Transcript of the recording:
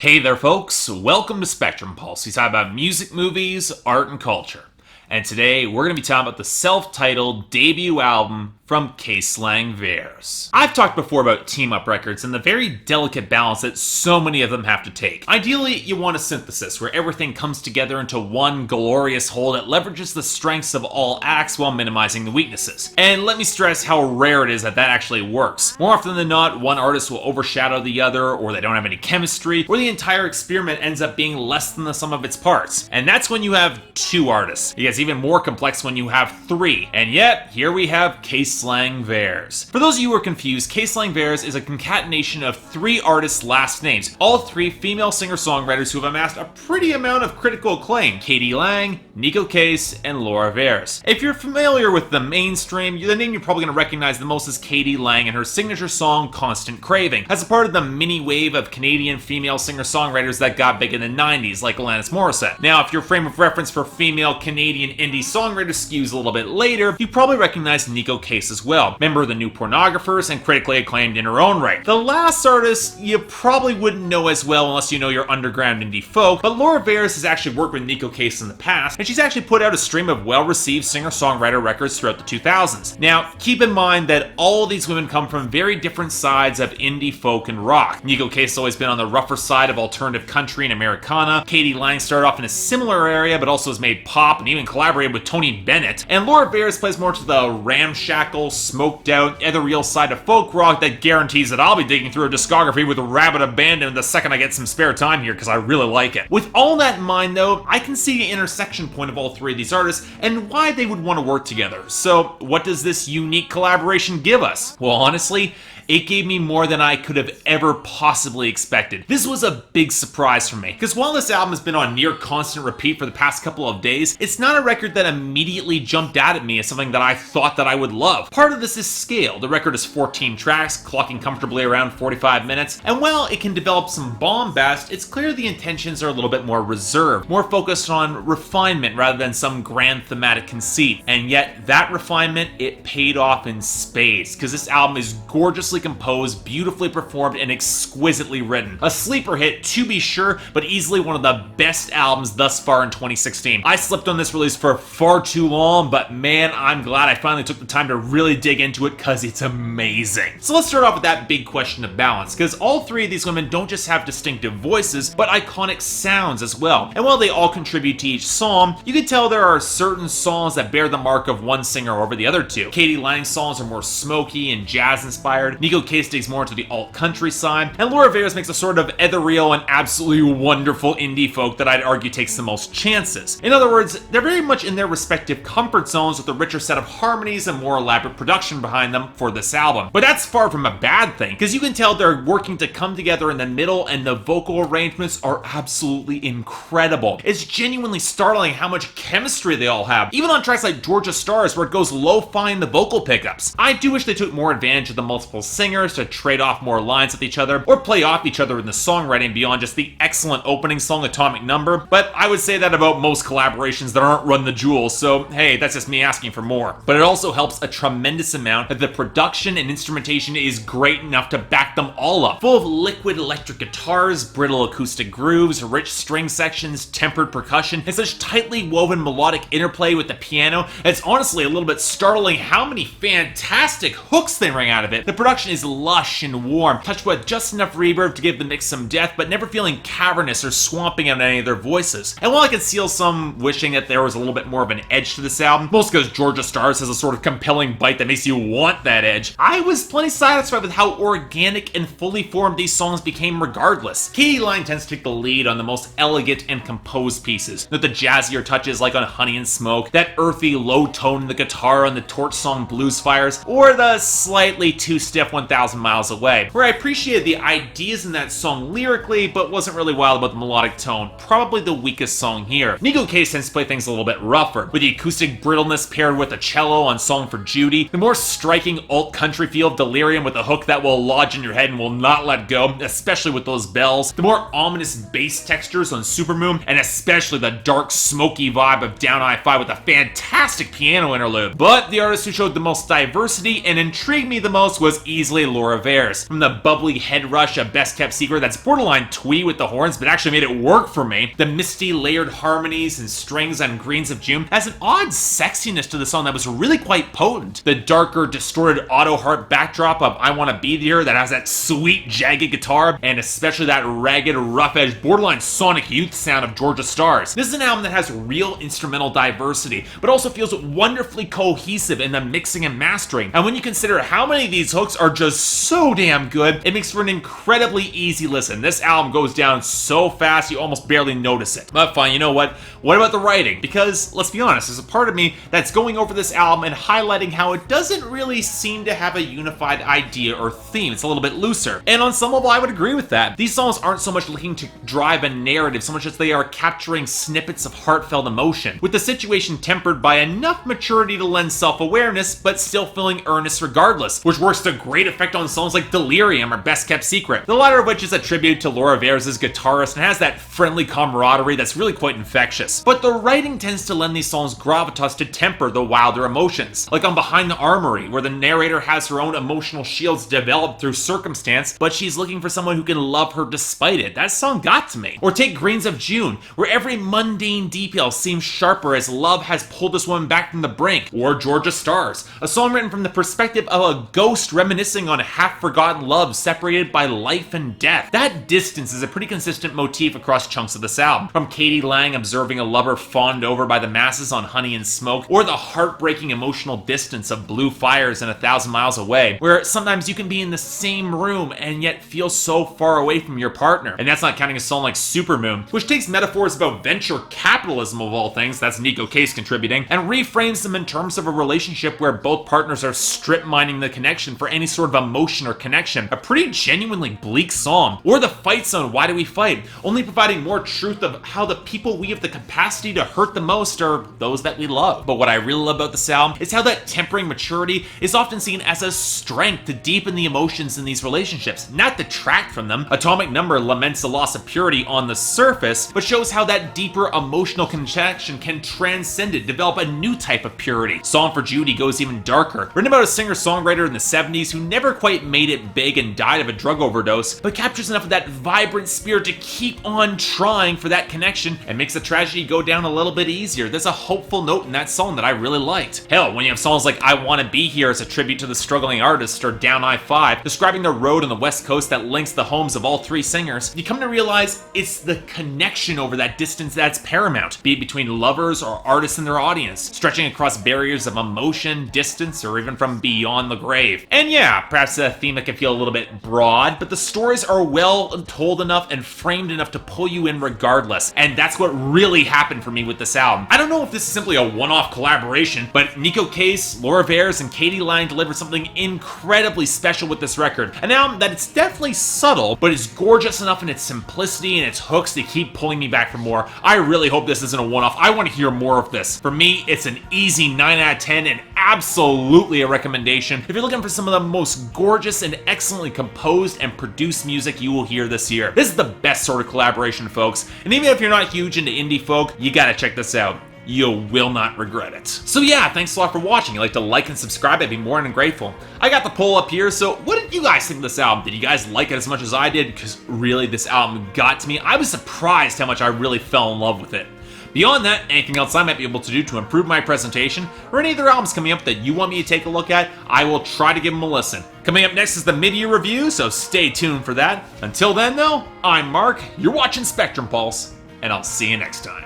Hey there, folks. Welcome to Spectrum Pulse. We talk about music, movies, art, and culture. And today, we're going to be talking about the self-titled debut album from Laura Veirs. I've talked before about team-up records and the very delicate balance that so many of them have to take. Ideally, you want a synthesis where everything comes together into one glorious whole that leverages the strengths of all acts while minimizing the weaknesses. And let me stress how rare it is that that actually works. More often than not, one artist will overshadow the other, or they don't have any chemistry, or the entire experiment ends up being less than the sum of its parts. And that's when you have two artists. It gets even more complex when you have three. And yet, here we have Laura Veirs. For those of you who are confused, Laura Veirs is a concatenation of three artists' last names, all three female singer-songwriters who have amassed a pretty amount of critical acclaim: Klang, Neko Case, and Laura Veirs. If you're familiar with the mainstream, the name you're probably going to recognize the most is Klang and her signature song, Constant Craving, as a part of the mini wave of Canadian female singer-songwriters that got big in the 90s, like Alanis Morissette. Now, if your frame of reference for female Canadian indie songwriters skews a little bit later, you probably recognize Neko Case as well, member of the New Pornographers and critically acclaimed in her own right. The last artist you probably wouldn't know as well unless you know your underground indie folk, but Laura Veirs has actually worked with Neko Case in the past, and she's actually put out a stream of well-received singer-songwriter records throughout the 2000s. Now, keep in mind that all of these women come from very different sides of indie folk and rock. Neko Case has always been on the rougher side of alternative country and Americana. Klang started off in a similar area, but also has made pop and even collaborated with Tony Bennett. And Laura Veirs plays more to the ramshackle, smoked out, ethereal side of folk rock that guarantees that I'll be digging through a discography with a rabid abandon the second I get some spare time here because I really like it. With all that in mind though, I can see the intersection point of all three of these artists and why they would want to work together. So what does this unique collaboration give us? Well, honestly, it gave me more than I could have ever possibly expected. This was a big surprise for me, because while this album has been on near constant repeat for the past couple of days, it's not a record that immediately jumped out at me as something that I thought that I would love. Part of this is scale. The record is 14 tracks, clocking comfortably around 45 minutes, and while it can develop some bombast, it's clear the intentions are a little bit more reserved, more focused on refinement rather than some grand thematic conceit. And yet, that refinement, it paid off in spades, because this album is gorgeously composed, beautifully performed, and exquisitely written. A sleeper hit, to be sure, but easily one of the best albums thus far in 2016. I slept on this release for far too long, but man, I'm glad I finally took the time to really dig into it because it's amazing. So let's start off with that big question of balance, because all three of these women don't just have distinctive voices, but iconic sounds as well. And while they all contribute to each song, you can tell there are certain songs that bear the mark of one singer over the other two. Lang's songs are more smoky and jazz-inspired. Neko Case digs more into the alt-country side, and Laura Veirs makes a sort of ethereal and absolutely wonderful indie folk that I'd argue takes the most chances. In other words, they're very much in their respective comfort zones with a richer set of harmonies and more elaborate production behind them for this album. But that's far from a bad thing, because you can tell they're working to come together in the middle, and the vocal arrangements are absolutely incredible. It's genuinely startling how much chemistry they all have, even on tracks like Georgia Stars, where it goes lo-fi in the vocal pickups. I do wish they took more advantage of the multiple singers to trade off more lines with each other, or play off each other in the songwriting beyond just the excellent opening song Atomic Number, but I would say that about most collaborations that aren't Run the Jewels, so hey, that's just me asking for more. But it also helps a tremendous amount that the production and instrumentation is great enough to back them all up. Full of liquid electric guitars, brittle acoustic grooves, rich string sections, tempered percussion, and such tightly woven melodic interplay with the piano, it's honestly a little bit startling how many fantastic hooks they ring out of it. The production is lush and warm, touched with just enough reverb to give the mix some depth, but never feeling cavernous or swamping out any of their voices. And while I can feel some wishing that there was a little bit more of an edge to this album, most because Georgia Stars has a sort of compelling bite that makes you want that edge, I was plenty satisfied with how organic and fully formed these songs became regardless. Klang tends to take the lead on the most elegant and composed pieces, with the jazzier touches like on Honey and Smoke, that earthy low tone in the guitar on the Torch song Blues Fires, or the slightly too stiff 1000 Miles Away, where I appreciated the ideas in that song lyrically, but wasn't really wild about the melodic tone, probably the weakest song here. Neko Case tends to play things a little bit rougher, with the acoustic brittleness paired with a cello on Song for Judee, Judee, the more striking alt-country feel of Delirium with a hook that will lodge in your head and will not let go, especially with those bells, the more ominous bass textures on Supermoon, and especially the dark, smoky vibe of Down I-5 with a fantastic piano interlude. But the artist who showed the most diversity and intrigued me the most was easily Laura Veirs. From the bubbly head rush of Best Kept Secret that's borderline twee with the horns but actually made it work for me, the misty layered harmonies and strings on Greens of June has an odd sexiness to the song that was really quite potent. The darker, distorted auto harp backdrop of I Wanna Be There that has that sweet, jagged guitar, and especially that ragged, rough-edged, borderline Sonic Youth sound of Georgia Stars. This is an album that has real instrumental diversity, but also feels wonderfully cohesive in the mixing and mastering. And when you consider how many of these hooks are just so damn good, it makes for an incredibly easy listen. This album goes down so fast you almost barely notice it. But fine, you know what? What about the writing? Because, let's be honest, there's a part of me that's going over this album and highlighting how it doesn't really seem to have a unified idea or theme. It's a little bit looser. And on some level, I would agree with that. These songs aren't so much looking to drive a narrative so much as they are capturing snippets of heartfelt emotion, with the situation tempered by enough maturity to lend self-awareness, but still feeling earnest regardless, which works to great effect on songs like Delirium or Best Kept Secret, the latter of which is a tribute to Laura Veirs as guitarist and has that friendly camaraderie that's really quite infectious. But the writing tends to lend these songs gravitas to temper the wilder emotions, like on Behind the Armory, where the narrator has her own emotional shields developed through circumstance, but she's looking for someone who can love her despite it. That song got to me. Or take Greens of June, where every mundane detail seems sharper as love has pulled this woman back from the brink. Or Georgia Stars, a song written from the perspective of a ghost reminiscing on half-forgotten love separated by life and death. That distance is a pretty consistent motif across chunks of this album, from Katie Lang observing a lover fawned over by the masses on Honey and Smoke, or the heartbreaking emotional distance of Blue Fires and 1,000 Miles Away, where sometimes you can be in the same room and yet feel so far away from your partner. And that's not counting a song like Supermoon, which takes metaphors about venture capitalism of all things, that's Neko Case contributing, and reframes them in terms of a relationship where both partners are strip mining the connection for any sort of emotion or connection. A pretty genuinely bleak song. Or the fight song, Why Do We Fight, only providing more truth of how the people we have the capacity to hurt the most are those that we love. But what I really love about this album is how that tempering maturity is often seen as a strength to deepen the emotions in these relationships, not detract from them. Atomic Number laments the loss of purity on the surface, but shows how that deeper emotional connection can transcend it, develop a new type of purity. Song for Judee goes even darker, written about a singer-songwriter in the 70s who never quite made it big and died of a drug overdose, but captures enough of that vibrant spirit to keep on trying for that connection and makes the tragedy go down a little bit easier. There's a hopeful note in that song that I really liked. Hell, when you have songs like I Wanna Be Here as a tribute to the struggling artist, or Down I-5, describing the road on the West Coast that links the homes of all three singers, you come to realize it's the connection over that distance that's paramount, be it between lovers or artists and their audience, stretching across barriers of emotion, distance, or even from beyond the grave. And yeah, perhaps a theme that can feel a little bit broad, but the stories are well told enough and framed enough to pull you in regardless, and that's what really happened for me with this album. I don't know if this is simply a one-off collaboration, but Neko Case, Laura Veirs, and Katie Lang delivered something incredibly special with this record. An album that it's definitely subtle, but is gorgeous enough in its simplicity and its hooks to keep pulling me back for more. I really hope this isn't a one-off. I want to hear more of this. For me, it's an easy 9 out of 10 and absolutely a recommendation if you're looking for some of the most gorgeous and excellently composed and produced music you will hear this year. This is the best sort of collaboration, folks, and even if you're not huge into indie folk, you gotta check this out. You will not regret it. So yeah, thanks a lot for watching. If you'd like to like and subscribe, I'd be more than grateful. I got the poll up here, so what did you guys think of this album? Did you guys like it as much as I did? Because really, this album got to me. I was surprised how much I really fell in love with it. Beyond that, anything else I might be able to do to improve my presentation, or any other albums coming up that you want me to take a look at, I will try to give them a listen. Coming up next is the mid-year review, so stay tuned for that. Until then though, I'm Mark, you're watching Spectrum Pulse, and I'll see you next time.